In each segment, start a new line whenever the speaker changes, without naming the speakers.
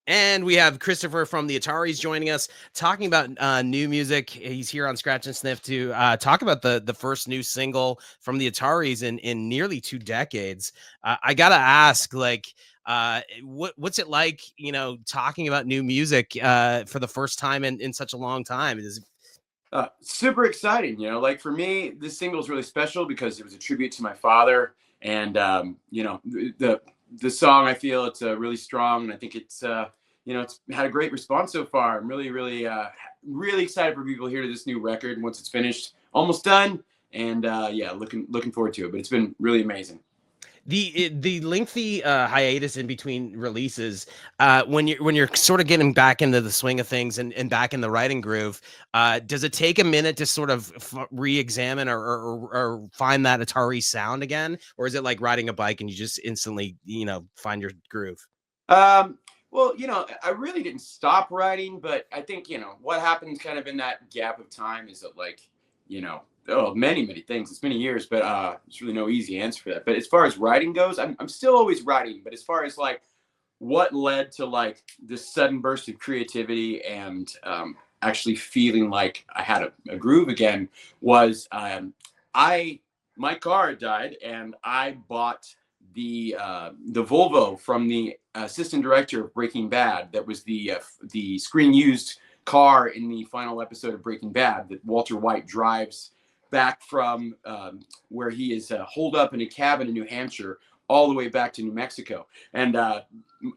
And we have Kristopher from the Ataris joining us, talking about new music. He's here on Scratch and Sniff to talk about the first new single from the Ataris in nearly 2 decades. I gotta ask, like, what's it like, talking about new music for the first time in such a long time?
Super exciting. Like for me, this single is really special because it was a tribute to my father. And, the song, I feel it's really strong. And I think it's had a great response so far. I'm really, really, really excited for people to hear this new record once it's finished, almost done. And yeah, looking forward to it. But it's been really amazing.
The lengthy hiatus in between releases, when you're sort of getting back into the swing of things and back in the writing groove, does it take a minute to sort of re-examine or find that Atari sound again, or is it like riding a bike and you just instantly find your groove?
Um, well, I really didn't stop writing, but I think, what happens kind of in that gap of time is that many, many things. It's many years, but there's really no easy answer for that. But as far as writing goes, I'm still always writing. But as far as like what led to like this sudden burst of creativity and actually feeling like I had a groove again was my car died and I bought the Volvo from the assistant director of Breaking Bad. That was the screen used car in the final episode of Breaking Bad that Walter White drives back from where he is holed up in a cabin in New Hampshire all the way back to New Mexico. And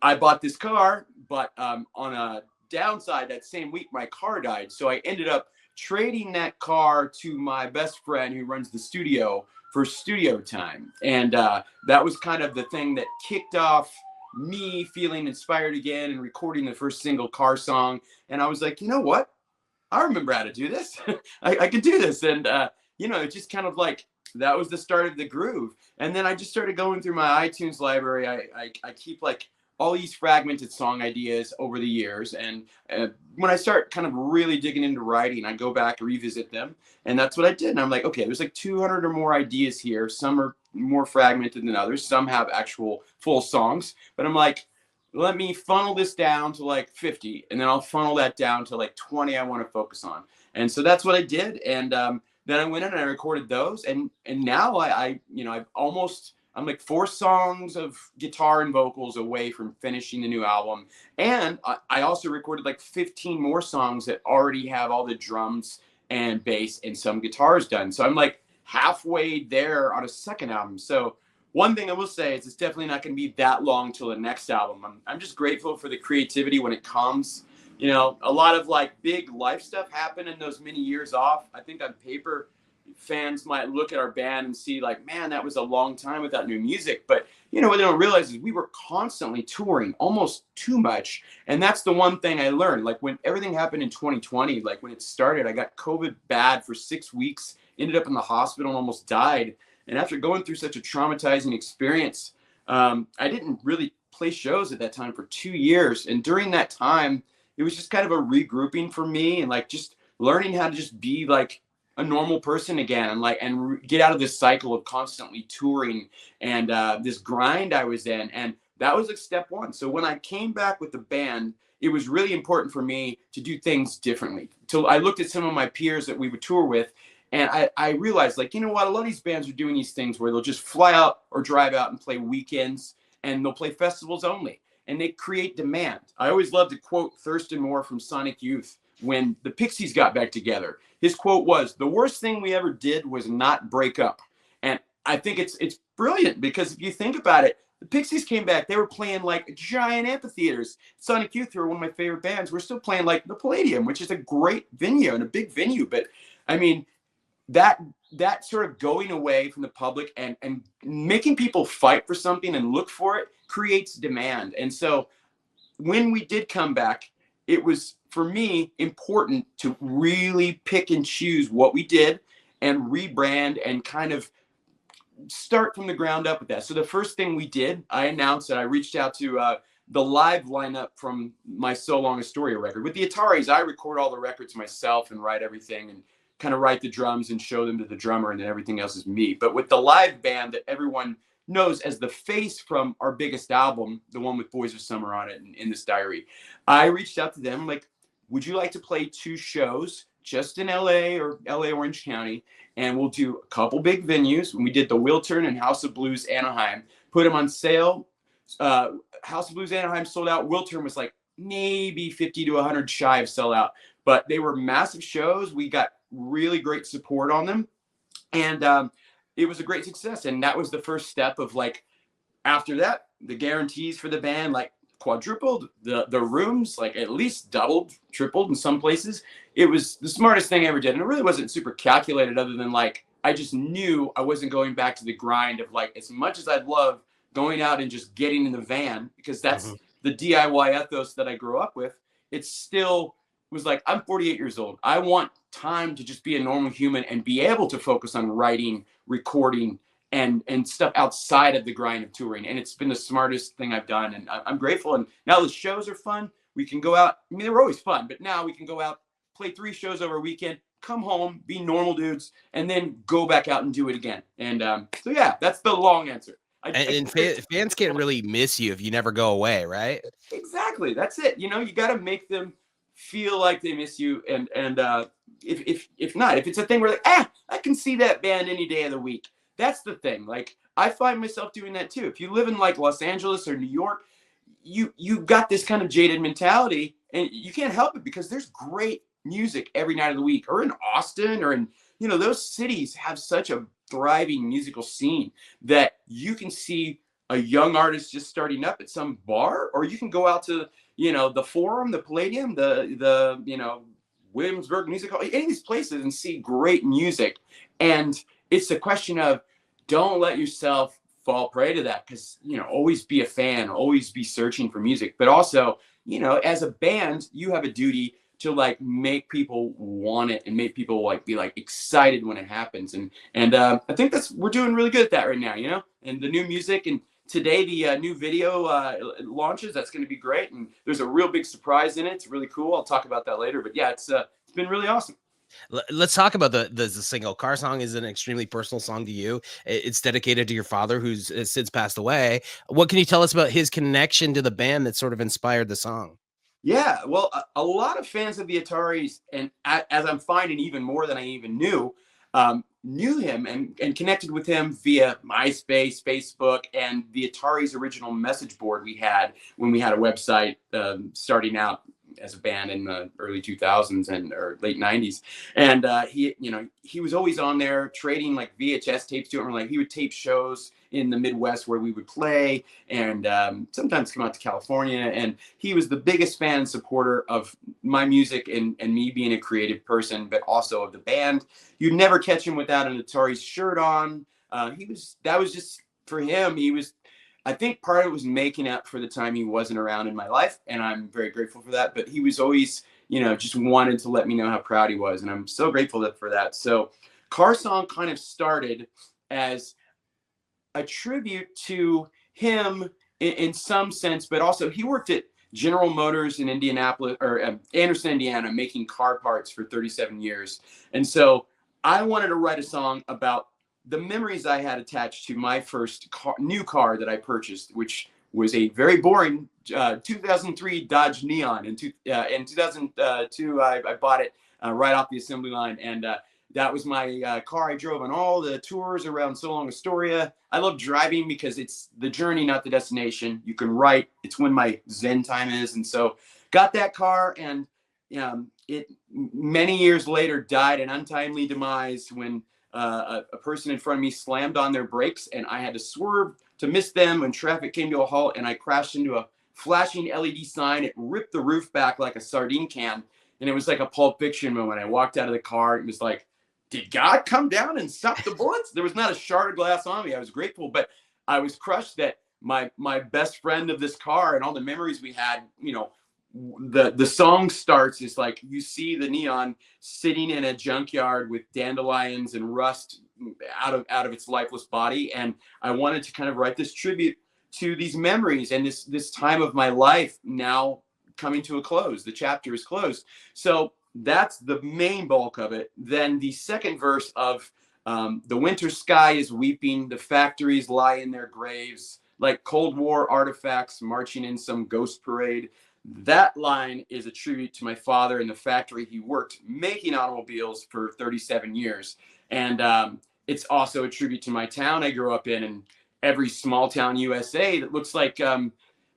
I bought this car, but on a downside, that same week my car died. So I ended up trading that car to my best friend who runs the studio for studio time. And that was kind of the thing that kicked off me feeling inspired again and recording the first single car song. And I was like, you know what? I remember how to do this. I could do this. And, it just kind of like, that was the start of the groove. And then I just started going through my iTunes library. I keep like all these fragmented song ideas over the years. And when I start kind of really digging into writing, I go back and revisit them. And that's what I did. And I'm like, okay, there's like 200 or more ideas here. Some are more fragmented than others. Some have actual full songs. But I'm like, let me funnel this down to like 50. And then I'll funnel that down to like 20 I want to focus on. And so that's what I did. And then I went in and I recorded those. And now I'm like 4 songs of guitar and vocals away from finishing the new album. And I also recorded like 15 more songs that already have all the drums and bass and some guitars done. So I'm like halfway there on a second album. So one thing I will say is it's definitely not going to be that long till the next album. I'm just grateful for the creativity when it comes. A lot of like big life stuff happened in those many years off. I think on paper, fans might look at our band and see like, man, that was a long time without new music. But what they don't realize is we were constantly touring, almost too much. And that's the one thing I learned. Like when everything happened in 2020, like when it started, I got COVID bad for 6 weeks, ended up in the hospital and almost died. And after going through such a traumatizing experience, I didn't really play shows at that time for 2 years. And during that time, it was just kind of a regrouping for me and like just learning how to just be like a normal person again and get out of this cycle of constantly touring and this grind I was in. And that was like step one. So when I came back with the band, it was really important for me to do things differently. So I looked at some of my peers that we would tour with, and I realized, like, you know what? A lot of these bands are doing these things where they'll just fly out or drive out and play weekends, and they'll play festivals only, and they create demand. I always love to quote Thurston Moore from Sonic Youth when the Pixies got back together. His quote was, "The worst thing we ever did was not break up." And I think it's brilliant because if you think about it, the Pixies came back. They were playing like giant amphitheaters. Sonic Youth, who are one of my favorite bands, we're still playing like the Palladium, which is a great venue and a big venue. But I mean, that sort of going away from the public and making people fight for something and look for it creates demand. And so when we did come back, it was, for me, important to really pick and choose what we did and rebrand and kind of start from the ground up with that. So the first thing we did, I announced that I reached out to the live lineup from my So Long Astoria record. With the Ataris, I record all the records myself and write everything and kind of write the drums and show them to the drummer, and then everything else is me. But with the live band that everyone knows as the face from our biggest album, the one with Boys of Summer on it and In This Diary. I reached out to them like, would you like to play 2 shows just in LA or LA Orange County? And we'll do a couple big venues. And we did the Wiltern and House of Blues Anaheim, put them on sale. House of Blues Anaheim sold out. Wiltern was like maybe 50 to 100 shy of sellout, but they were massive shows. We got really great support on them. And it was a great success. And that was the first step of like, after that, the guarantees for the band like quadrupled, the rooms like at least doubled, tripled in some places. It was the smartest thing I ever did. And it really wasn't super calculated, other than like, I just knew I wasn't going back to the grind of like, as much as I'd love going out and just getting in the van, because that's the DIY ethos that I grew up with. It still was like, I'm 48 years old. I want time to just be a normal human and be able to focus on writing, recording, and stuff outside of the grind of touring. And it's been the smartest thing I've done. And I'm grateful. And now the shows are fun. We can go out. I mean, they were always fun, but now we can go out, play 3 shows over a weekend, come home, be normal dudes, and then go back out and do it again. And so, yeah, that's the long answer.
Fans can't really miss you if you never go away, right?
Exactly. That's it. You know, you got to make them feel like they miss you. And if not, if it's a thing where like, I can see that band any day of the week. That's the thing. Like, I find myself doing that too. If you live in like Los Angeles or New York, you got this kind of jaded mentality, and you can't help it because there's great music every night of the week. Or in Austin, or in, you know, those cities have such a thriving musical scene that you can see a young artist just starting up at some bar, or you can go out to, you know, the Forum, the Palladium, the you know, Williamsburg Music Hall, any of these places, and see great music. And it's a question of, don't let yourself fall prey to that, because, you know, always be a fan, always be searching for music, but also, you know, as a band, you have a duty to like make people want it and make people like be like excited when it happens. And I think we're doing really good at that right now, you know. And the new music, and today the new video launches. That's going to be great, and there's a real big surprise in it. It's really cool. I'll talk about that later. But yeah, it's been really awesome.
Let's talk about the single. Car Song is an extremely personal song to you. It's dedicated to your father, who's since passed away. What can you tell us about his connection to the band that sort of inspired the song?
Yeah, well, a lot of fans of the Ataris, and as I'm finding even more than I even knew him and connected with him via MySpace, Facebook, and the Atari's original message board we had when we had a website starting out as a band in the early 2000s or late 90s. And he was always on there trading like VHS tapes to him, or like he would tape shows in the Midwest where we would play, and sometimes come out to California. And he was the biggest fan and supporter of my music and me being a creative person, but also of the band. You'd never catch him without an Atari's shirt on. That was just for him. I think part of it was making up for the time he wasn't around in my life, and I'm very grateful for that. But he was always, you know, just wanted to let me know how proud he was, and I'm so grateful for that. So Car Song kind of started as a tribute to him in some sense, but also he worked at General Motors in Indianapolis, or Anderson, Indiana, making car parts for 37 years. And so I wanted to write a song about the memories I had attached to my first new car that I purchased, which was a very boring 2003 Dodge Neon. In 2002, I bought it right off the assembly line, and that was my car I drove on all the tours around so long Astoria. I love driving because it's the journey, not the destination. You can write. It's when my Zen time is. And so got that car, and it many years later died an untimely demise when a person in front of me slammed on their brakes, and I had to swerve to miss them when traffic came to a halt, and I crashed into a flashing LED sign. It ripped the roof back like a sardine can, and it was like a Pulp Fiction moment. I walked out of the car. It was like, did God come down and stop the bullets? There was not a shard of glass on me. I was grateful, but I was crushed that my best friend of this car and all the memories we had, you know, the song starts is like, you see the Neon sitting in a junkyard with dandelions and rust out of its lifeless body. And I wanted to kind of write this tribute to these memories and this time of my life now coming to a close. The chapter is closed. So that's the main bulk of it. Then the second verse of The winter sky is weeping, the factories lie in their graves, like Cold War artifacts marching in some ghost parade. That line is a tribute to my father in the factory he worked making automobiles for 37 years. And it's also a tribute to my town I grew up in, and every small town USA that looks like kind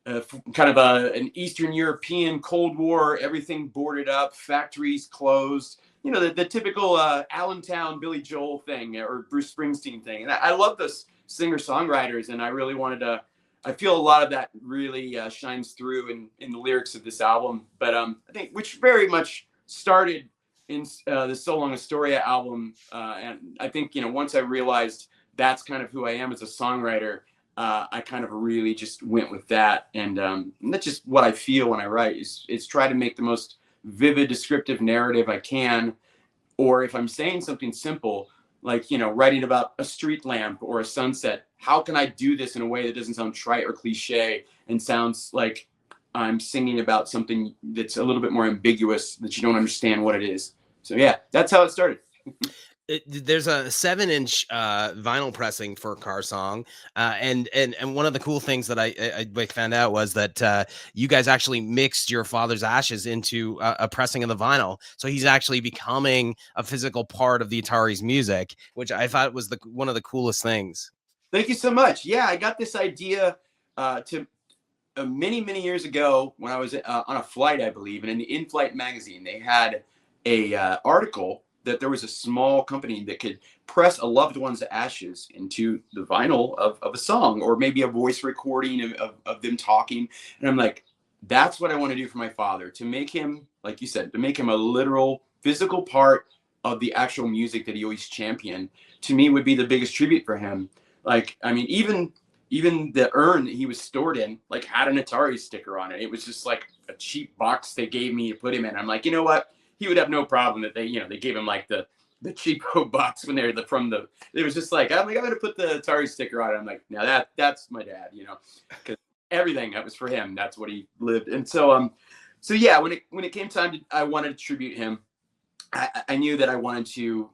of an Eastern European Cold War, everything boarded up, factories closed. You know, the typical Allentown Billy Joel thing or Bruce Springsteen thing. And I love those singer-songwriters, and I really wanted to, I feel a lot of that really shines through in the lyrics of this album. But I think, which very much started in the So Long Astoria album. And I think, you know, once I realized that's kind of who I am as a songwriter, I kind of really just went with that. And that's just what I feel when I write is try to make the most vivid descriptive narrative I can. Or if I'm saying something simple, like, you know, writing about a street lamp or a sunset, how can I do this in a way that doesn't sound trite or cliche and sounds like I'm singing about something that's a little bit more ambiguous, that you don't understand what it is. So yeah, that's how it started.
There's a 7-inch vinyl pressing for Car Song, and one of the cool things that I found out was that you guys actually mixed your father's ashes into a pressing of the vinyl, so he's actually becoming a physical part of the Atari's music, which I thought was one of the coolest things.
Thank you so much. Yeah, I got this idea to many years ago when I was on a flight, I believe, and in the in-flight magazine they had a article that there was a small company that could press a loved one's ashes into the vinyl of a song, or maybe a voice recording of them talking. And I'm like, that's what I want to do for my father, to make him, like you said, to make him a literal physical part of the actual music that he always championed. To me would be the biggest tribute for him. Like, I mean, even the urn that he was stored in, like, had an Atari sticker on it. It was just like a cheap box they gave me to put him in. I'm like, you know what? He would have no problem that they, you know, they gave him like the cheapo box when they're it was just like, I'm going to put the Atari sticker on it. I'm like, now that's my dad, you know, because everything that was for him, that's what he lived. And so yeah, when it came time I wanted to tribute him, I knew that I wanted to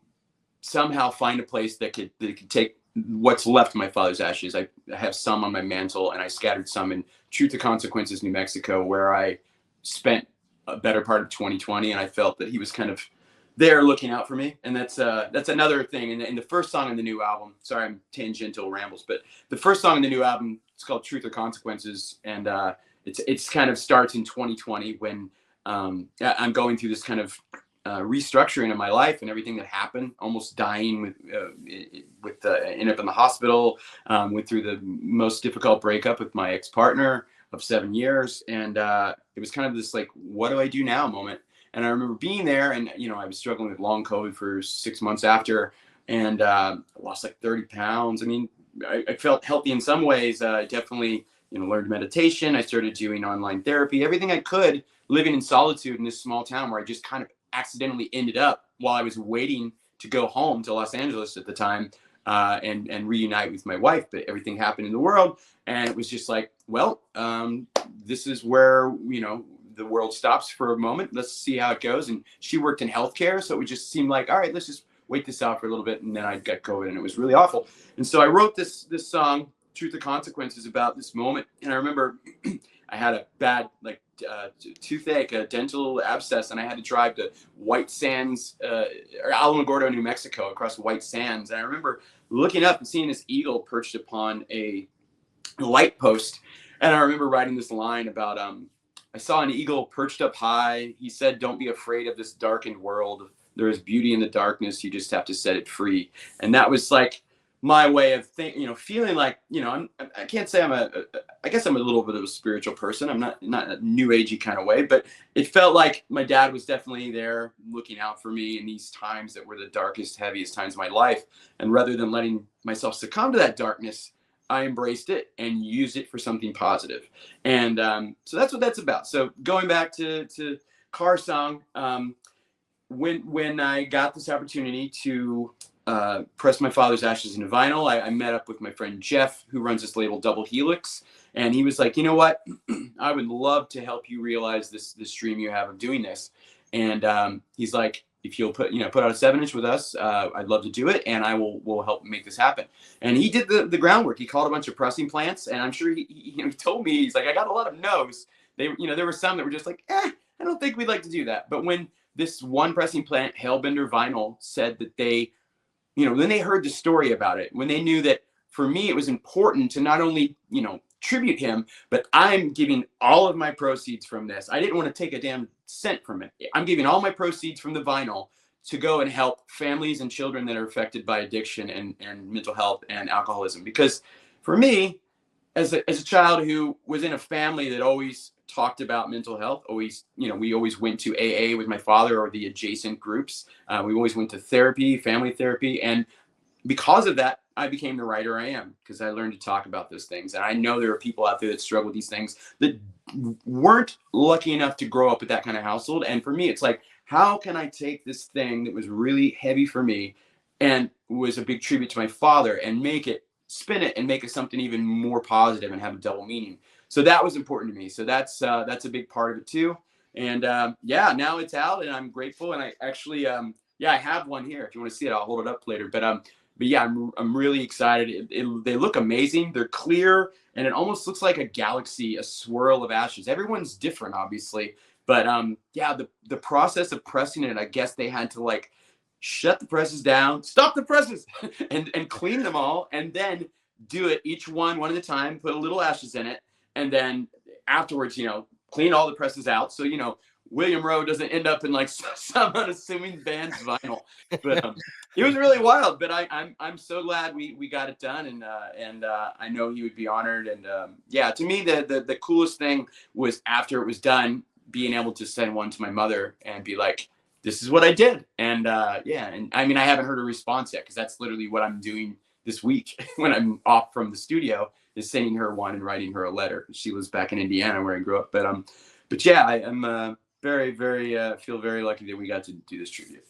somehow find a place that could take what's left of my father's ashes. I have some on my mantle, and I scattered some in Truth to Consequences, New Mexico, where I spent a better part of 2020, and I felt that he was kind of there looking out for me. And that's another thing. And the first song in the new album, sorry, I'm tangential rambles, but the first song in the new album, it's called Truth or Consequences, and it's kind of starts in 2020 when I'm going through this kind of restructuring of my life and everything that happened, almost dying ended up in the hospital, went through the most difficult breakup with my ex-partner of 7 years. And it was kind of this like, what do I do now moment? And I remember being there, and, you know, I was struggling with long COVID for 6 months after, and I lost like 30 pounds. I mean, I felt healthy in some ways. I definitely, you know, learned meditation. I started doing online therapy, everything I could, living in solitude in this small town where I just kind of accidentally ended up while I was waiting to go home to Los Angeles at the time, and reunite with my wife. But everything happened in the world, and it was just like, well, this is where, you know, the world stops for a moment. Let's see how it goes. And she worked in healthcare, so it just seemed like, all right, let's just wait this out for a little bit. And then I got COVID, and it was really awful. And so I wrote this song, Truth of Consequences, about this moment. And I remember I had a bad toothache, a dental abscess, and I had to drive to White Sands, or Alamogordo, New Mexico, across White Sands. And I remember looking up and seeing this eagle perched upon a light post. And I remember writing this line about, I saw an eagle perched up high. He said, "Don't be afraid of this darkened world. There is beauty in the darkness. You just have to set it free." And that was like my way of feeling like, you know, I can't say I guess I'm a little bit of a spiritual person. I'm not a new agey kind of way, but it felt like my dad was definitely there looking out for me in these times that were the darkest, heaviest times of my life. And rather than letting myself succumb to that darkness, I embraced it and used it for something positive. And so that's what that's about. So going back to Car Song, when I got this opportunity to press my father's ashes into vinyl, I met up with my friend Jeff, who runs this label Double Helix, and he was like, you know what, I would love to help you realize this dream you have of doing this. And he's like, if you'll put out a 7-inch with us, I'd love to do it, and I will help make this happen. And he did the groundwork. He called a bunch of pressing plants, and I'm sure he told me, he's like, I got a lot of no's. There were some that were just like, I don't think we'd like to do that. But when this one pressing plant, Hellbender Vinyl, said that they, when they heard the story about it, when they knew that for me it was important to not only, tribute him, but I'm giving all of my proceeds from this. I didn't want to take a damn cent from it. I'm giving all my proceeds from the vinyl to go and help families and children that are affected by addiction and mental health and alcoholism. Because for me, as a child who was in a family that always talked about mental health, we always went to AA with my father or the adjacent groups. We always went to therapy, family therapy. And because of that, I became the writer I am, because I learned to talk about those things. And I know there are people out there that struggle with these things that weren't lucky enough to grow up with that kind of household. And for me, it's like, how can I take this thing that was really heavy for me and was a big tribute to my father and spin it and make it something even more positive and have a double meaning. So that was important to me. So that's a big part of it too. And now it's out, and I'm grateful. And I actually, I have one here. If you want to see it, I'll hold it up later. But yeah, I'm really excited. They look amazing. They're clear, and it almost looks like a galaxy, a swirl of ashes. Everyone's different, obviously, but the process of pressing it, I guess they had to like shut the presses down, stop the presses, and clean them all, and then do it each one at a time. Put a little ashes in it, and then afterwards, clean all the presses out. So William Roe doesn't end up in like some unassuming band's vinyl. But it was really wild. But I'm so glad we got it done, and I know he would be honored. And to me the coolest thing was after it was done, being able to send one to my mother and be like, this is what I did. And and I mean, I haven't heard a response yet, because that's literally what I'm doing this week when I'm off from the studio, is sending her one and writing her a letter. She lives back in Indiana where I grew up. But yeah, I'm very, very feel very lucky that we got to do this tribute.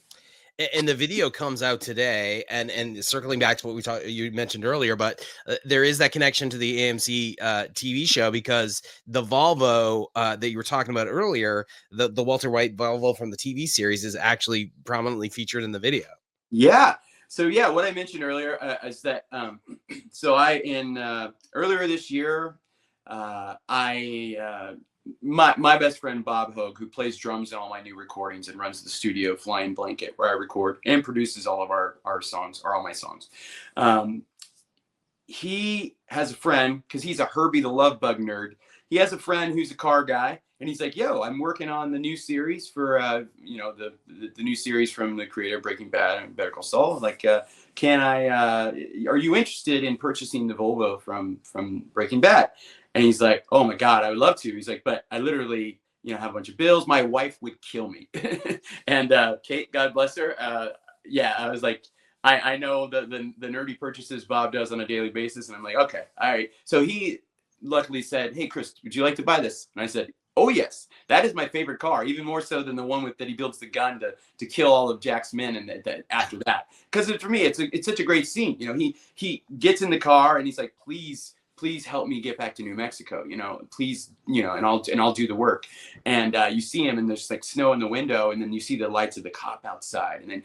And the video comes out today, and circling back to what you mentioned earlier, but there is that connection to the AMC TV show, because the Volvo that you were talking about earlier, the Walter White Volvo from the TV series, is actually prominently featured in the video.
Yeah. So what I mentioned earlier is that earlier this year, my best friend Bob Hogue, who plays drums in all my new recordings and runs the studio Flying Blanket, where I record and produces all of our songs, or all my songs. He has a friend, because he's a Herbie the Love Bug nerd. He has a friend who's a car guy, and he's like, yo, I'm working on the new series for the new series from the creator of Breaking Bad and Better Call Saul. Like, are you interested in purchasing the Volvo from Breaking Bad? And he's like, oh my God, I would love to. He's like, but I literally, have a bunch of bills. My wife would kill me. And Kate, God bless her. I was like, I know the nerdy purchases Bob does on a daily basis. And I'm like, okay, all right. So he luckily said, hey, Chris, would you like to buy this? And I said, oh yes, that is my favorite car, even more so than the one that he builds the gun to kill all of Jack's men. And after that, because for me, it's such a great scene. He gets in the car and he's like, please help me get back to New Mexico, please, and I'll do the work. And you see him, and there's like snow in the window, and then you see the lights of the cop outside, and then,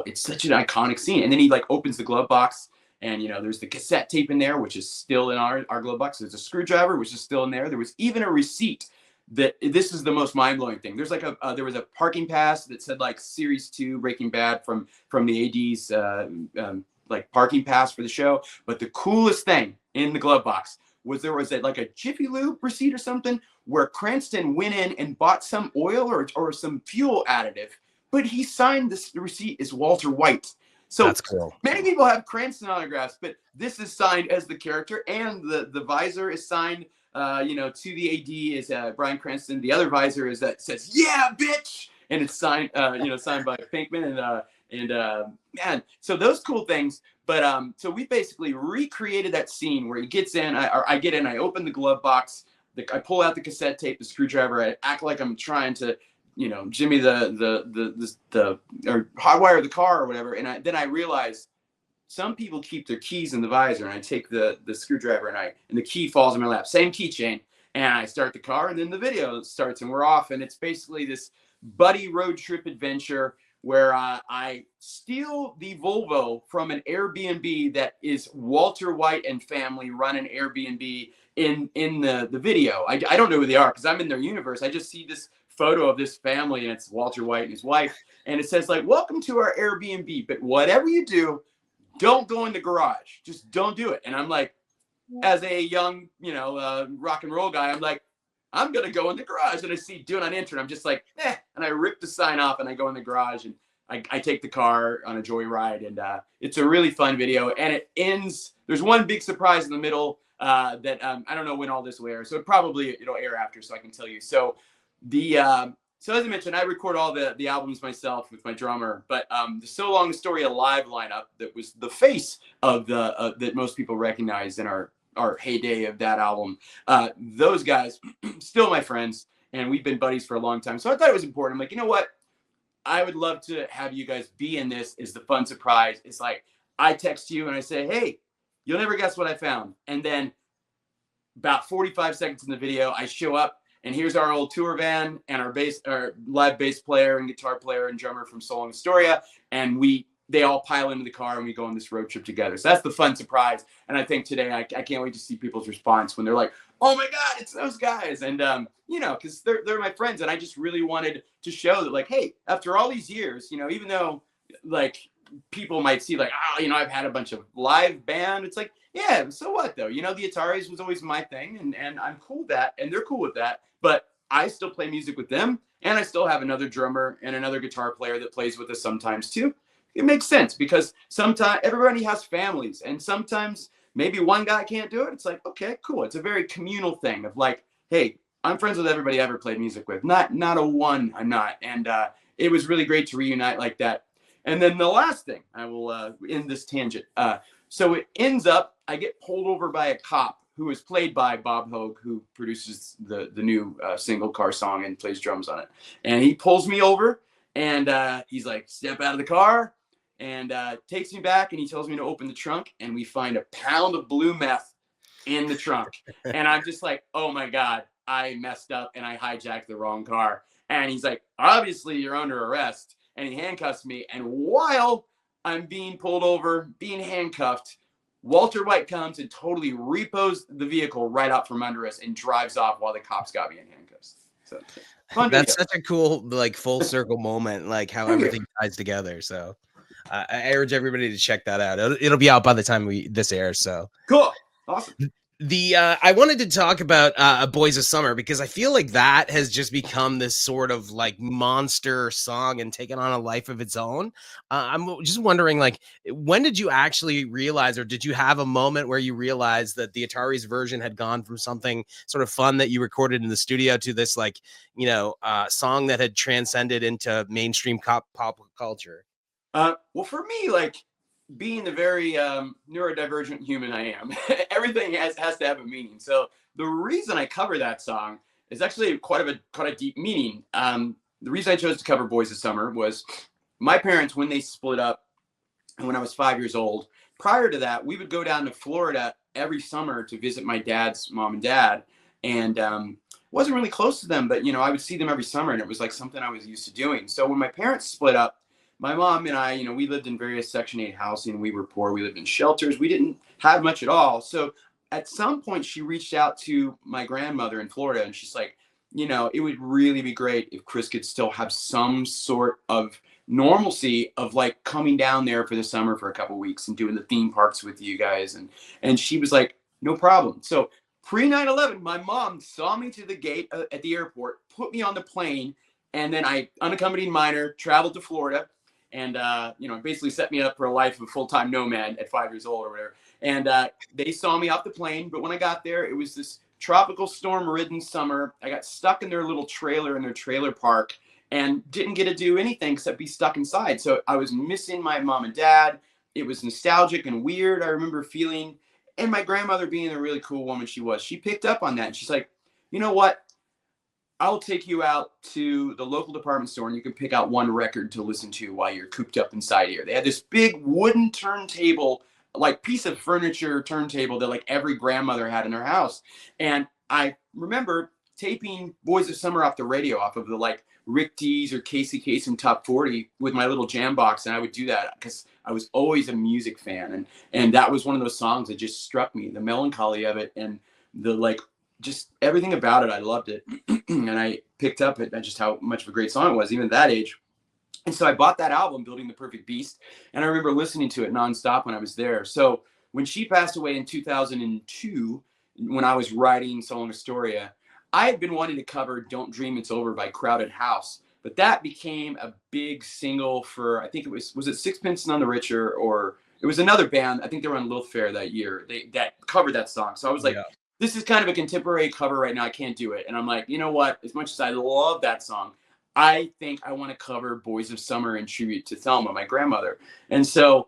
it's such an iconic scene. And then he like opens the glove box, and, there's the cassette tape in there, which is still in our glove box. There's a screwdriver, which is still in there. There was even a receipt. This is the most mind-blowing thing. There's like there was a parking pass that said like Series 2 Breaking Bad from the AD's like parking pass for the show. But the coolest thing in the glove box was there was like a Jiffy Lube receipt or something, where Cranston went in and bought some oil or some fuel additive, but he signed the receipt as Walter White. So
that's cool.
Many people have Cranston autographs, but this is signed as the character, and the visor is signed to the AD is Bryan Cranston. The other visor is that says, yeah, bitch. And it's signed, signed by Pinkman and man, so those cool things. But so we basically recreated that scene where he gets in, I get in, I open the glove box, I pull out the cassette tape, the screwdriver, I act like I'm trying to, jimmy the or hotwire the car or whatever. And then I realize some people keep their keys in the visor, and I take the screwdriver and the key falls in my lap, same keychain, and I start the car, and then the video starts and we're off. And it's basically this buddy road trip adventure where I steal the Volvo from an Airbnb that is Walter White and family run an Airbnb in the video. I don't know who they are because I'm in their universe. I just see this photo of this family and it's Walter White and his wife, and it says like, welcome to our Airbnb, but whatever you do, don't go in the garage. Just don't do it. And I'm like, as a young, rock and roll guy, I'm like, I'm going to go in the garage. And I see do not enter. And I'm just like, and I rip the sign off and I go in the garage and I take the car on a joyride. And it's a really fun video. And it ends, there's one big surprise in the middle that I don't know when all this will air. So it'll air after, so I can tell you. So so as I mentioned, I record all the albums myself with my drummer, but the So Long Astoria live lineup that was the face of that most people recognize in our heyday of that album. Those guys, still my friends, and we've been buddies for a long time. So I thought it was important. I'm like, you know what? I would love to have you guys be in this. Is the fun surprise. It's like I text you and I say, hey, you'll never guess what I found. And then about 45 seconds in the video, I show up. And here's our old tour van and our live bass player and guitar player and drummer from So Long Astoria. And they all pile into the car and we go on this road trip together. So that's the fun surprise. And I think today I can't wait to see people's response when they're like, oh my God, it's those guys. And, because they're my friends. And I just really wanted to show that, like, hey, after all these years, even though like people might see like, I've had a bunch of live band. It's like, yeah, so what though? The Ataris was always my thing and I'm cool with that. And they're cool with that. But I still play music with them, and I still have another drummer and another guitar player that plays with us sometimes too. It makes sense because sometimes everybody has families, and sometimes maybe one guy can't do it. It's like, okay, cool. It's a very communal thing of like, hey, I'm friends with everybody I ever played music with. Not a one, I'm not. And it was really great to reunite like that. And then the last thing, I will end this tangent. So it ends up, I get pulled over by a cop who is played by Bob Hogue, who produces the new single Car Song and plays drums on it. And he pulls me over and he's like, step out of the car, and takes me back and he tells me to open the trunk, and we find a pound of blue meth in the trunk. And I'm just like, oh my God, I messed up and I hijacked the wrong car. And he's like, obviously you're under arrest. And he handcuffs me. And while I'm being pulled over, being handcuffed, Walter White comes and totally repos the vehicle right out from under us and drives off while the cops got me in handcuffs. So fun
That's
video.
such a cool, like, full circle moment, like how everything ties together. So I urge everybody to check that out. It'll be out by the time this airs. So
Cool. Awesome.
I wanted to talk about Boys of Summer because I feel like that has just become this sort of like monster song and taken on a life of its own. I'm just wondering, like, when did you actually realize, or did you have a moment where you realized that the Atari's version had gone from something sort of fun that you recorded in the studio to this, like, song that had transcended into mainstream pop culture?
Well, for me, like, being the very neurodivergent human I am, everything has to have a meaning. So the reason I cover that song is actually quite a deep meaning. The reason I chose to cover Boys of Summer was my parents, when they split up and when I was 5 years old, prior to that, we would go down to Florida every summer to visit my dad's mom and dad. And wasn't really close to them, but I would see them every summer, and it was like something I was used to doing. So when my parents split up, my mom and I, we lived in various Section 8 housing. We were poor. We lived in shelters. We didn't have much at all. So at some point, she reached out to my grandmother in Florida, and she's like, it would really be great if Chris could still have some sort of normalcy of like coming down there for the summer for a couple of weeks and doing the theme parks with you guys. And she was like, no problem. So pre 9/11, my mom saw me to the gate at the airport, put me on the plane, and then I, unaccompanied minor, traveled to Florida. And, basically set me up for a life of a full-time nomad at 5 years old or whatever. And they saw me off the plane. But when I got there, it was this tropical storm-ridden summer. I got stuck in their little trailer in their trailer park and didn't get to do anything except be stuck inside. So I was missing my mom and dad. It was nostalgic and weird. I remember feeling, and my grandmother being a really cool woman she was, she picked up on that. And she's like, you know what? I'll take you out to the local department store and you can pick out one record to listen to while you're cooped up inside here. They had this big wooden turntable, like piece of furniture turntable that like every grandmother had in her house. And I remember taping Boys of Summer off the radio, off of the like Rick Dees or Casey Kasem Top 40 with my little jam box. And I would do that because I was always a music fan. And that was one of those songs that just struck me, the melancholy of it and the like, just everything about it. I loved it. And I picked up it, just how much of a great song it was, even at that age. And so I bought that album, Building the Perfect Beast. And I remember listening to it nonstop when I was there. So when she passed away in 2002, when I was writing Song Astoria, I had been wanting to cover Don't Dream It's Over by Crowded House, but that became a big single for, I think it was it Sixpence None the Richer, or it was another band. I think they were on Lilith Fair that year. That covered that song. So I was like, this is kind of a contemporary cover right now. I can't do it. And I'm like, you know what? As much as I love that song, I think I want to cover Boys of Summer in tribute to Thelma, my grandmother. And so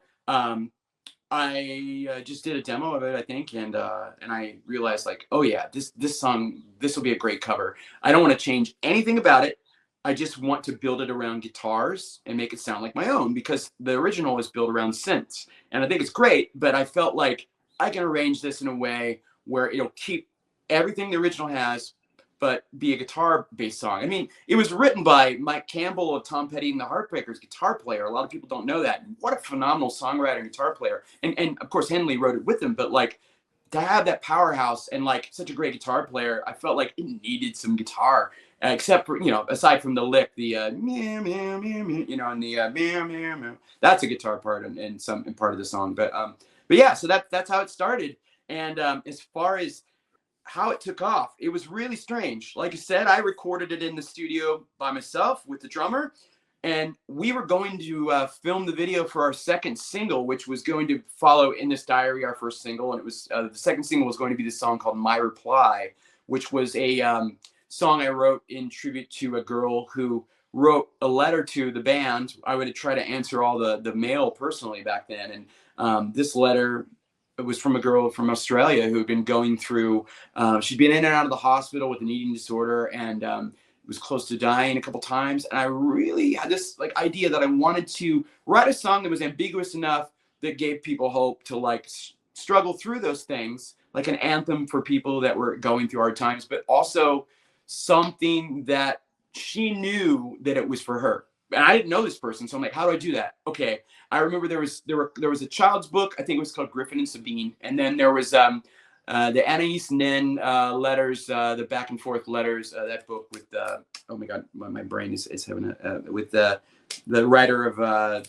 I just did a demo of it, I think, and I realized like, oh yeah, this song, this will be a great cover. I don't want to change anything about it. I just want to build it around guitars and make it sound like my own, because the original is built around synths, and I think it's great. But I felt like I can arrange this in a way where it'll keep everything the original has, but be a guitar-based song. I mean, it was written by Mike Campbell of Tom Petty and the Heartbreakers, guitar player. A lot of people don't know that. What a phenomenal songwriter and guitar player. And of course, Henley wrote it with him, but like to have that powerhouse and like such a great guitar player, I felt like it needed some guitar, except for, you know, aside from the lick, the meow, meow, meow, meow, you know, and the meow, meow, meow. That's a guitar part and some part of the song. But yeah, so that's how it started. And as far as how it took off, it was really strange. Like I said, I recorded it in the studio by myself with the drummer, and we were going to film the video for our second single, which was going to follow In This Diary, our first single. And it was the second single was going to be this song called My Reply, which was a song I wrote in tribute to a girl who wrote a letter to the band. I would try to answer all the mail personally back then. And this letter, it was from a girl from Australia who had been going through, she'd been in and out of the hospital with an eating disorder, and was close to dying a couple times. And I really had this like idea that I wanted to write a song that was ambiguous enough that gave people hope to like struggle through those things, like an anthem for people that were going through hard times, but also something that she knew that it was for her. And I didn't know this person, so I'm like, how do I do that? Okay, I remember there was a child's book. I think it was called Griffin and Sabine, and then there was the Anais Nin letters, the back and forth letters. That book with oh my God, my brain is having with the writer of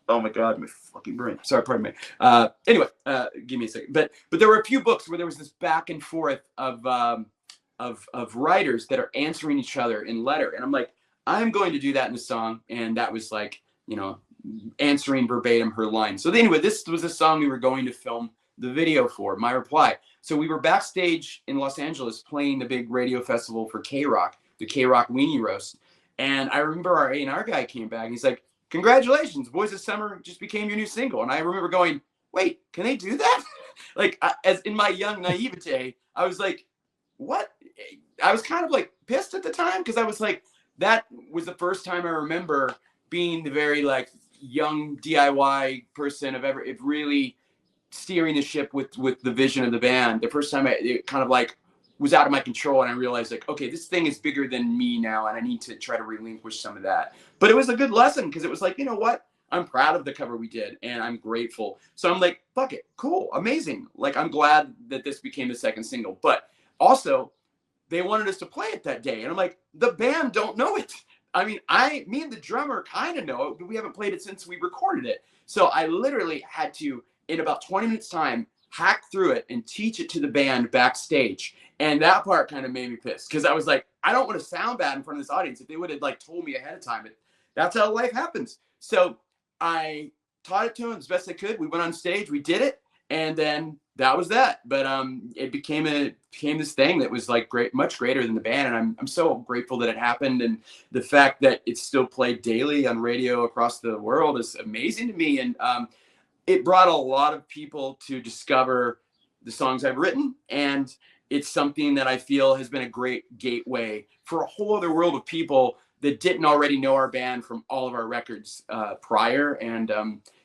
oh my God, my fucking brain. Sorry, pardon me. Anyway, give me a second. But there were a few books where there was this back and forth of writers that are answering each other in letter. And I'm like, I'm going to do that in a song. And that was like, you know, answering verbatim her line. So anyway, this was a song we were going to film the video for, My Reply. So we were backstage in Los Angeles playing the big radio festival for K-Rock, the K-Rock Weenie Roast. And I remember our A&R guy came back and he's like, congratulations, Boys of Summer just became your new single. And I remember going, wait, can they do that? Like, as in my young naivete, I was like, what? I was kind of like pissed at the time, because I was like, that was the first time I remember being the very like young DIY person of really steering the ship with the vision of the band. The first time it kind of like was out of my control, and I realized like, okay, this thing is bigger than me now, and I need to try to relinquish some of that. But it was a good lesson, because it was like, you know what? I'm proud of the cover we did, and I'm grateful. So I'm like, fuck it, cool, amazing. Like, I'm glad that this became the second single. But also, they wanted us to play it that day. And I'm like, the band don't know it. I mean, me and the drummer kind of know it, but we haven't played it since we recorded it. So I literally had to, in about 20 minutes time, hack through it and teach it to the band backstage. And that part kind of made me pissed, because I was like, I don't want to sound bad in front of this audience. If they would have like told me ahead of time, that's how life happens. So I taught it to them as best I could. We went on stage, we did it, and then that was that. But it became this thing that was like great, much greater than the band. And I'm so grateful that it happened. And the fact that it's still played daily on radio across the world is amazing to me. And it brought a lot of people to discover the songs I've written. And it's something that I feel has been a great gateway for a whole other world of people that didn't already know our band from all of our records prior. And,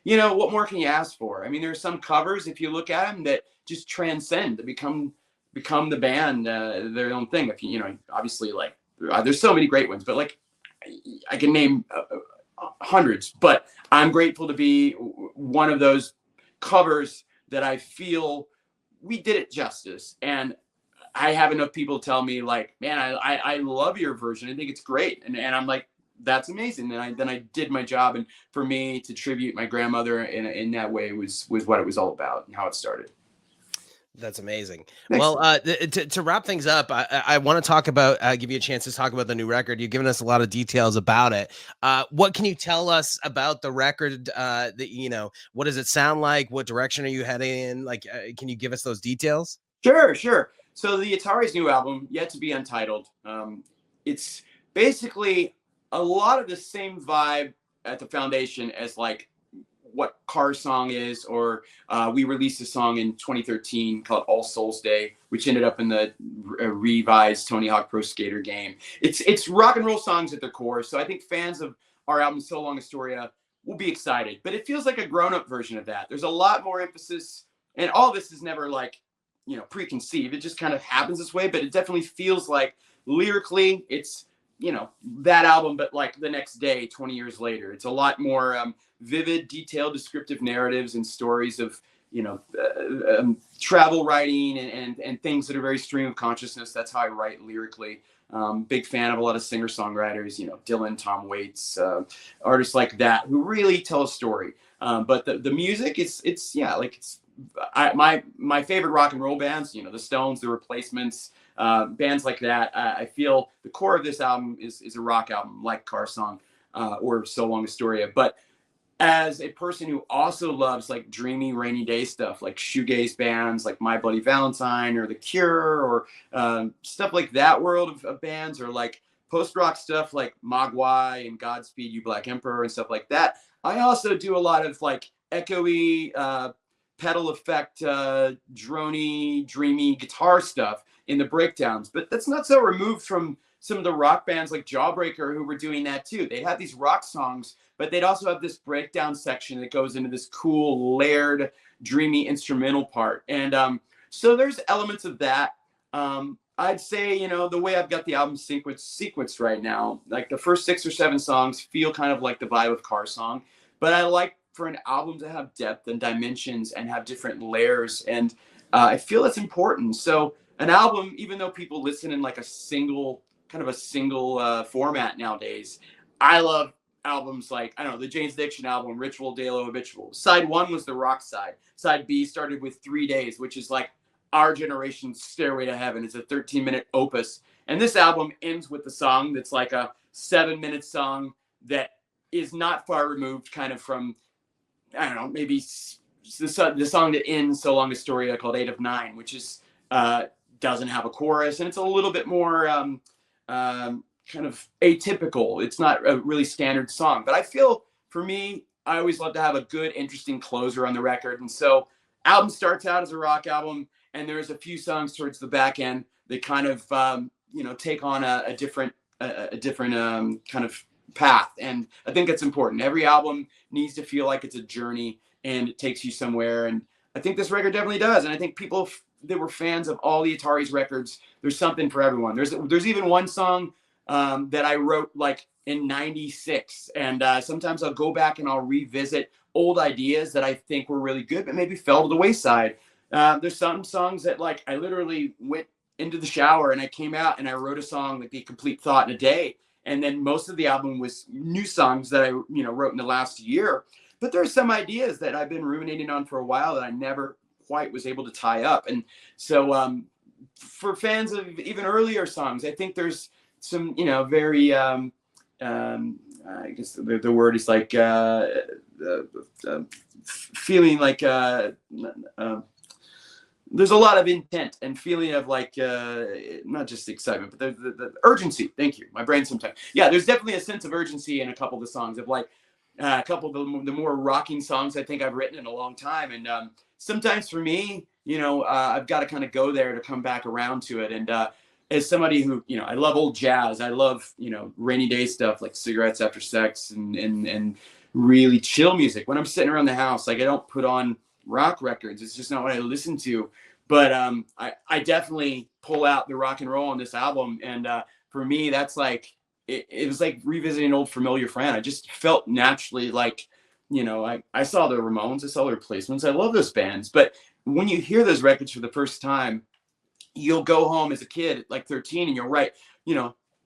you know, what more can you ask for? I mean, there are some covers, if you look at them, that just transcend, to become become the band their own thing. If you know, obviously, like there's so many great ones, but like I can name hundreds. But I'm grateful to be one of those covers that I feel we did it justice. And I have enough people tell me like, man, I love your version. I think it's great. And I'm like, that's amazing. And then I did my job. And for me to tribute my grandmother in that way was what it was all about and how it started.
That's amazing.
Next.
Well, to wrap things up, I want to talk about, give you a chance to talk about the new record. You've given us a lot of details about it. What can you tell us about the record? That, you know, what does it sound like? What direction are you heading in? Like, can you give us those details?
Sure. So the Atari's new album, yet to be untitled, it's basically a lot of the same vibe at the foundation as like what Car Song is, or we released a song in 2013 called All Souls Day, which ended up in the revised Tony Hawk Pro Skater game. It's rock and roll songs at their core, so I think fans of our album So Long Astoria will be excited. But it feels like a grown-up version of that. There's a lot more emphasis, and all this is never like, you know, preconceived. It just kind of happens this way, but it definitely feels like lyrically it's, you know, that album, but like the next day, 20 years later. It's a lot more vivid, detailed, descriptive narratives and stories of, you know, travel writing and things that are very stream of consciousness. That's how I write lyrically. Big fan of a lot of singer-songwriters, you know, Dylan, Tom Waits, artists like that who really tell a story. But the music, it's yeah, like it's my favorite rock and roll bands, you know, the Stones, the Replacements, bands like that. I feel the core of this album is a rock album like Car Song or So Long Astoria. But as a person who also loves like dreamy rainy day stuff, like shoegaze bands like My Bloody Valentine or The Cure, or stuff like that world of bands, or like post-rock stuff like Mogwai and Godspeed You Black Emperor and stuff like that, I also do a lot of like echoey, pedal effect, drony, dreamy guitar stuff in the breakdowns. But that's not so removed from some of the rock bands like Jawbreaker who were doing that too. They have these rock songs, but they'd also have this breakdown section that goes into this cool, layered, dreamy instrumental part. And so there's elements of that. I'd say, you know, the way I've got the album sequenced right now, like the first 6 or 7 songs feel kind of like the vibe of Car Song, but I like for an album to have depth and dimensions and have different layers. And I feel it's important. So an album, even though people listen in like a single format nowadays, I love albums like, I don't know, the Jane's Addiction album, Ritual, Delo, Habitual. Side 1 was the rock side. Side B started with 3 Days, which is like our generation's Stairway to Heaven. It's a 13-minute opus. And this album ends with the song that's like a 7-minute song that is not far removed kind of from, I don't know, maybe the song that ends So Long Astoria called 8 of 9, which is doesn't have a chorus, and it's a little bit more kind of atypical. It's not a really standard song, but I feel for me, I always love to have a good, interesting closer on the record. And so album starts out as a rock album, and there's a few songs towards the back end that kind of, you know, take on a different kind of path. And I think that's important. Every album needs to feel like it's a journey and it takes you somewhere. And I think this record definitely does. And I think people that were fans of all the Ataris records, there's something for everyone. There's even one song that I wrote like in '96. And sometimes I'll go back and I'll revisit old ideas that I think were really good, but maybe fell to the wayside. There's some songs that like I literally went into the shower and I came out and I wrote a song, like the complete thought in a day. And then most of the album was new songs that I, you know, wrote in the last year. But there are some ideas that I've been ruminating on for a while that I never quite was able to tie up. And so for fans of even earlier songs, I think there's some, you know, very, I guess the word is like feeling like there's a lot of intent and feeling of like not just excitement, but the urgency. Thank you. My brain sometimes. Yeah, there's definitely a sense of urgency in a couple of the songs, of like a couple of the more rocking songs I think I've written in a long time. And sometimes for me, you know, I've got to kind of go there to come back around to it. And as somebody who, you know, I love old jazz. I love, you know, rainy day stuff like Cigarettes After Sex and really chill music. When I'm sitting around the house, like I don't put on rock records. It's just not what I listen to. But I definitely pull out the rock and roll on this album. And for me, that's like, it was like revisiting an old familiar friend. I just felt naturally like, I saw the Ramones, I saw the Replacements. I love those bands. But when you hear those records for the first time, you'll go home as a kid at like 13 and you'll write,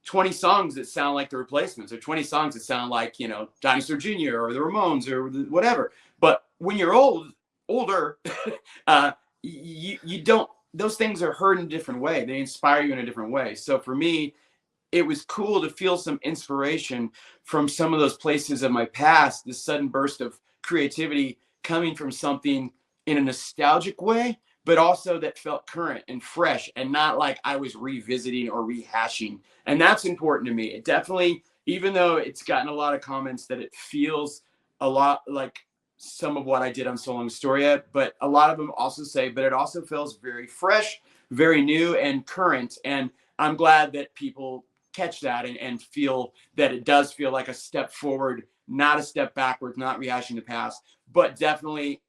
20 songs that sound like the Replacements, or 20 songs that sound like, Dinosaur Jr. or the Ramones or whatever. But when you're older, you don't, those things are heard in a different way. They inspire you in a different way. So for me, it was cool to feel some inspiration from some of those places of my past, this sudden burst of creativity coming from something in a nostalgic way, but also that felt current and fresh and not like I was revisiting or rehashing. And that's important to me. It definitely, even though it's gotten a lot of comments that it feels a lot like some of what I did on So Long Astoria, but a lot of them also say, but it also feels very fresh, very new and current. And I'm glad that people catch that and feel that it does feel like a step forward, not a step backwards, not rehashing the past, but definitely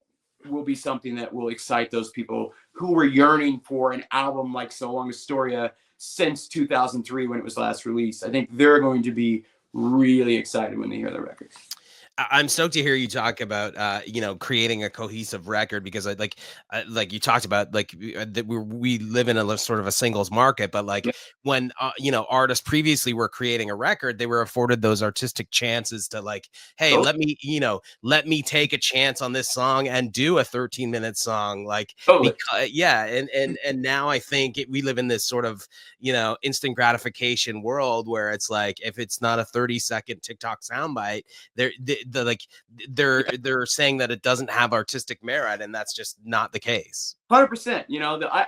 will be something that will excite those people who were yearning for an album like So Long Astoria since 2003 when it was last released. I think they're going to be really excited when they hear the record.
I'm stoked to hear you talk about, creating a cohesive record, because like you talked about, like that we live in a sort of a singles market, but like
Yeah.
when, artists previously were creating a record, they were afforded those artistic chances to like, hey, let me take a chance on this song and do a 13-minute song. Like, because, yeah. And now I think we live in this sort of, instant gratification world where it's like, if it's not a 30-second TikTok soundbite, they're saying that it doesn't have artistic merit, and that's just not the case.
100%.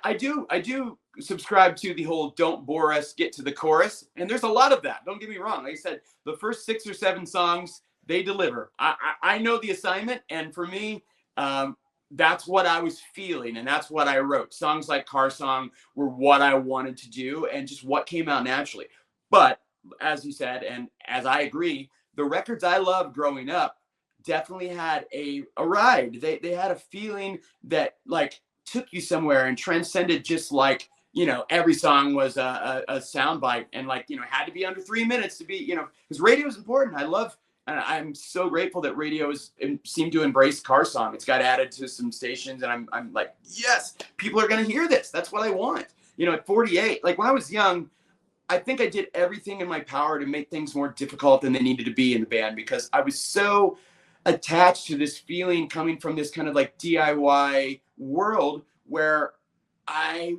I do subscribe to the whole "don't bore us, get to the chorus," and there's a lot of that. Don't get me wrong. Like I said, the first 6 or 7 songs they deliver. I know the assignment, and for me, that's what I was feeling, and that's what I wrote. Songs like "Car Song" were what I wanted to do, and just what came out naturally. But as you said, and as I agree, the records I loved growing up definitely had a ride. They had a feeling that like took you somewhere and transcended just like, every song was a soundbite, and like, had to be under 3 minutes to be, because radio is important. And I'm so grateful that radio seemed to embrace Car Song. It's got added to some stations, and I'm like, yes, people are going to hear this. That's what I want. At 48, like when I was young, I think I did everything in my power to make things more difficult than they needed to be in the band, because I was so attached to this feeling coming from this kind of like DIY world where I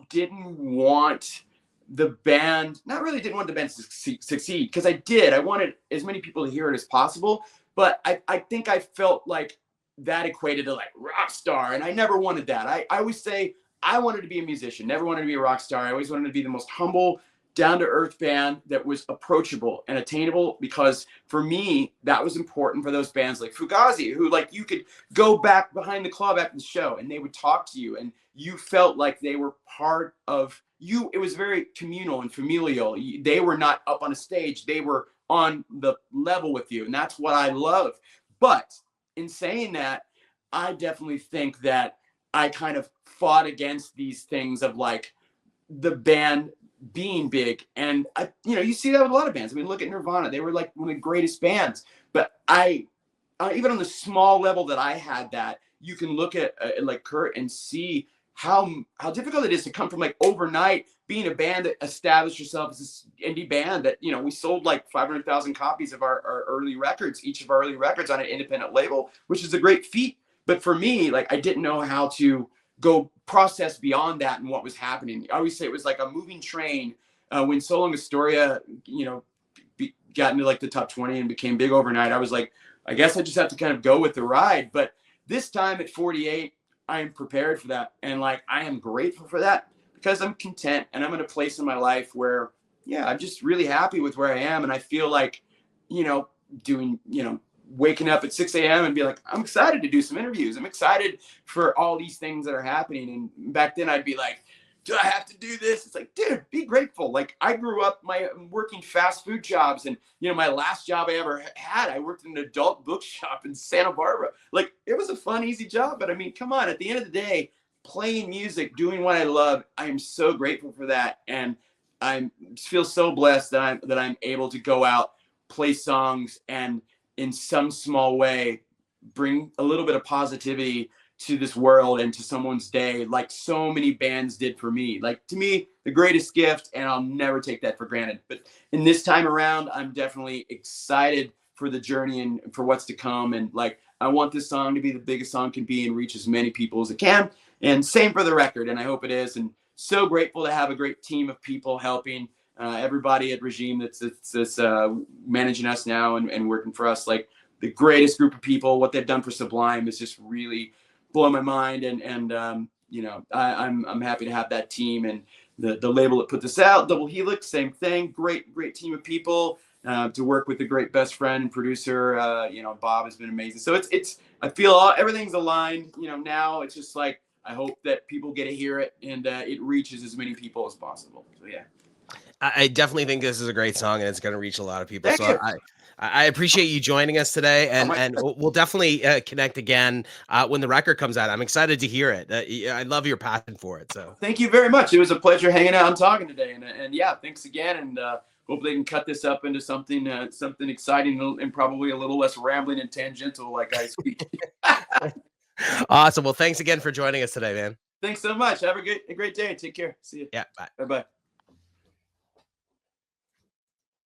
didn't want the band, not really didn't want the band to succeed, because I wanted as many people to hear it as possible. But I think I felt like that equated to like rock star, and I never wanted that. I always say I wanted to be a musician, never wanted to be a rock star. I always wanted to be the most humble, down-to-earth band that was approachable and attainable, because for me that was important for those bands like Fugazi, who like you could go back behind the club after the show and they would talk to you and you felt like they were part of you. It was very communal and familial. They were not up on a stage, they were on the level with you, and that's what I love. But in saying that, I definitely think that I kind of fought against these things of like the band being big. And you see that with a lot of bands. I mean, look at Nirvana. They were like one of the greatest bands. But even on the small level that I had, that you can look at like Kurt and see how difficult it is to come from like overnight being a band that established yourself as this indie band that, we sold like 500,000 copies of our early records, each of our early records on an independent label, which is a great feat. But for me, like, I didn't know how to go process beyond that and what was happening. I always say it was like a moving train. When So Long Astoria, got into like the top 20 and became big overnight, I was like, I guess I just have to kind of go with the ride. But this time at 48, I am prepared for that. And like, I am grateful for that, because I'm content and I'm in a place in my life where, I'm just really happy with where I am. And I feel like, doing, waking up at 6 a.m. and be like, I'm excited to do some interviews. I'm excited for all these things that are happening. And back then I'd be like, do I have to do this? It's like, dude, be grateful. Like, I grew up working fast food jobs, and my last job I ever had, I worked in an adult bookshop in Santa Barbara. Like, it was a fun, easy job, but I mean, come on, at the end of the day, playing music, doing what I love. I am so grateful for that, and I feel so blessed that I'm able to go out, play songs, and in some small way bring a little bit of positivity to this world and to someone's day, like so many bands did for me. Like, to me, the greatest gift, and I'll never take that for granted. But in this time around, I'm definitely excited for the journey and for what's to come. And like, I want this song to be the biggest song can be and reach as many people as it can. And same for the record, and I hope it is. And so grateful to have a great team of people helping, everybody at Regime that's managing us now and working for us. Like, the greatest group of people. What they've done for Sublime is just really blow my mind. And you know, I'm happy to have that team, and the label that put this out, Double Helix, same thing. Great team of people. To work with a great best friend and producer, you know, Bob has been amazing. So it's I feel everything's aligned. You know, now it's just like, I hope that people get to hear it, and it reaches as many people as possible. So yeah,
I definitely think this is a great song, and it's going to reach a lot of people.
thank
So
you.
I appreciate you joining us today,
Oh my
and we'll definitely connect again when the record comes out. I'm excited to hear it. I love your passion for it. So
Thank you very much. It was a pleasure hanging out and talking today. And yeah, thanks again. And hope they can cut this up into something something exciting and probably a little less rambling and tangential like I speak.
awesome. Well, thanks again for joining us today, man.
Thanks so much. Have a great day. Take care. See you.
Yeah, bye.
Bye bye.